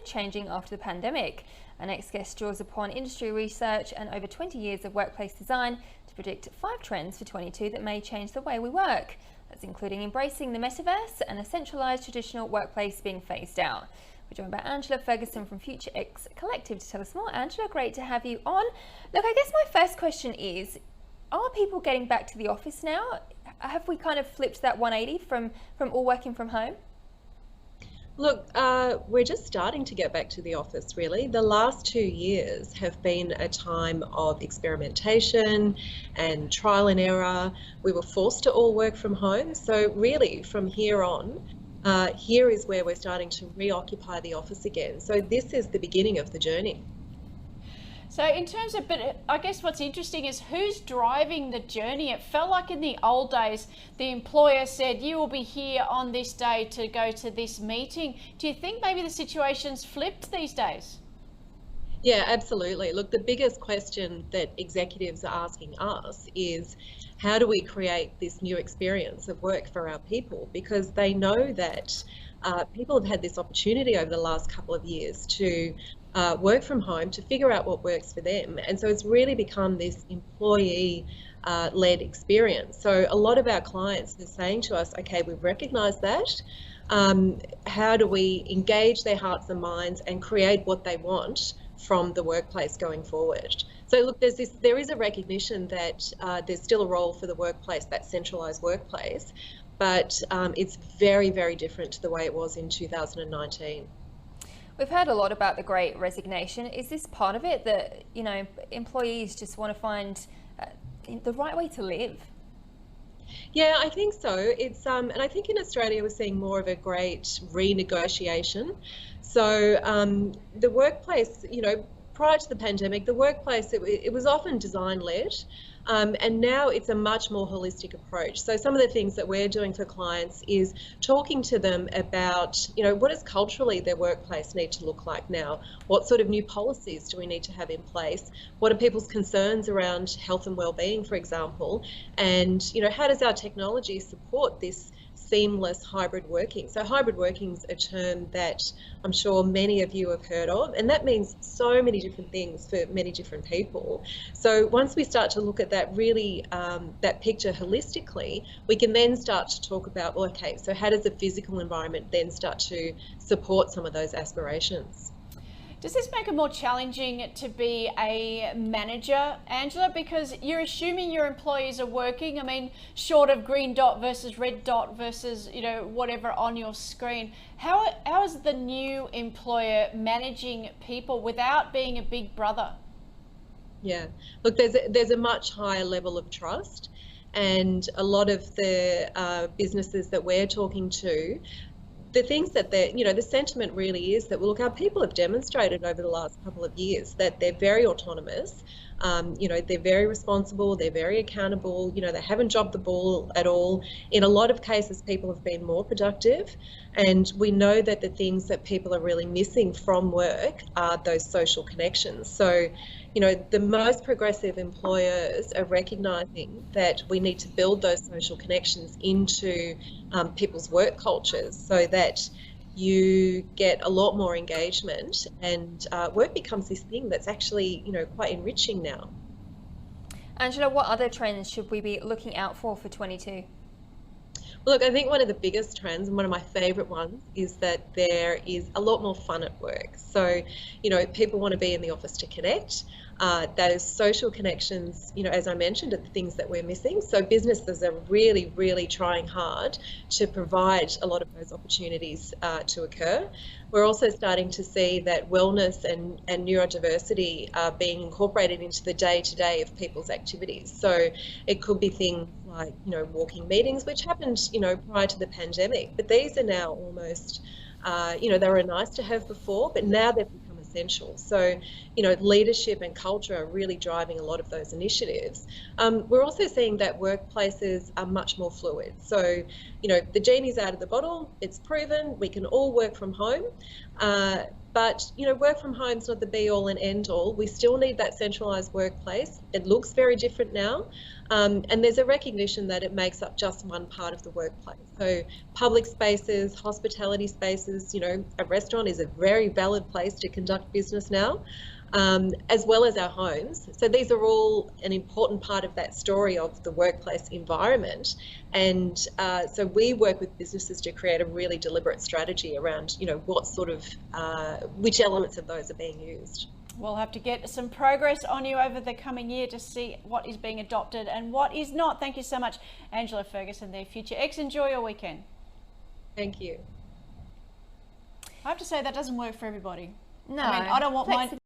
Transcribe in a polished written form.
changing after the pandemic? Our next guest draws upon industry research and over 20 years of workplace design to predict 5 trends for 22 that may change the way we work. That's including embracing the metaverse and a centralized traditional workplace being phased out. We're joined by Angela Ferguson from futureofwork Collective to tell us more. Angela, great to have you on. Look, I guess my first question is, are people getting back to the office now? Have we kind of flipped that 180 from all working from home? Look, we're just starting to get back to the office, really. The last 2 years have been a time of experimentation and trial and error. We were forced to all work from home. So really, from here on, here is where we're starting to reoccupy the office again. So this is the beginning of the journey. So in terms of, but I guess what's interesting is who's driving the journey. It felt like in the old days, the employer said, you will be here on this day to go to this meeting. Do you think maybe the situation's flipped these days? Yeah, absolutely. Look, the biggest question that executives are asking us is, how do we create this new experience of work for our people? Because they know that people have had this opportunity over the last couple of years to work from home, to figure out what works for them. And so it's really become this employee-led experience. So a lot of our clients are saying to us, okay, we've recognised that. How do we engage their hearts and minds and create what they want from the workplace going forward? So look, there is a recognition that there's still a role for the workplace, that centralised workplace, but it's very, very different to the way it was in 2019. We've heard a lot about the Great Resignation. Is this part of it, that, you know, employees just want to find the right way to live? Yeah, I think so. It's and I think in Australia we're seeing more of a great renegotiation. So the workplace, you know, prior to the pandemic, the workplace, it was often design-led, and now it's a much more holistic approach. So some of the things that we're doing for clients is talking to them about, you know, what does culturally their workplace need to look like now? What sort of new policies do we need to have in place? What are people's concerns around health and well-being, for example? And, you know, how does our technology support this seamless hybrid working? So hybrid working is a term that I'm sure many of you have heard of, and that means so many different things for many different people. So once we start to look at that really, that picture holistically, we can then start to talk about, well, okay, so how does the physical environment then start to support some of those aspirations? Does this make it more challenging to be a manager, Angela? Because you're assuming your employees are working. I mean, short of green dot versus red dot versus, you know, whatever on your screen. How is the new employer managing people without being a big brother? Yeah, look, there's a much higher level of trust, and a lot of the businesses that we're talking to, the things that you know, the sentiment really is that, well, look, our people have demonstrated over the last couple of years that they're very autonomous. You know, they're very responsible, they're very accountable, you know, they haven't dropped the ball at all. In a lot of cases, people have been more productive, and we know that the things that people are really missing from work are those social connections. So, you know, the most progressive employers are recognising that we need to build those social connections into people's work cultures so that you get a lot more engagement, and work becomes this thing that's actually, you know, quite enriching now. Angela, what other trends should we be looking out for 22? Well, look, I think one of the biggest trends, and one of my favourite ones, is that there is a lot more fun at work. So, you know, people want to be in the office to connect. Those social connections, you know, as I mentioned, are the things that we're missing. So businesses are really, really trying hard to provide a lot of those opportunities to occur. We're also starting to see that wellness and neurodiversity are being incorporated into the day-to-day of people's activities. So it could be things like, you know, walking meetings, which happened, you know, prior to the pandemic, but these are now almost, you know, they were nice to have before, but now they've become essential. So, you know, leadership and culture are really driving a lot of those initiatives. We're also seeing that workplaces are much more fluid. So, you know, the genie's out of the bottle, it's proven, we can all work from home. But, you know, work from home is not the be all and end all. We still need that centralised workplace. It looks very different now. And there's a recognition that it makes up just one part of the workplace. So public spaces, hospitality spaces, you know, a restaurant is a very valid place to conduct business now, as well as our homes. So these are all an important part of that story of the workplace environment. And so we work with businesses to create a really deliberate strategy around, you know, what sort of, which elements of those are being used. We'll have to get some progress on you over the coming year to see what is being adopted and what is not. Thank you so much, Angela Ferguson, there, Future X. Enjoy your weekend. Thank you. I have to say that doesn't work for everybody. No, I mean, I don't want mine.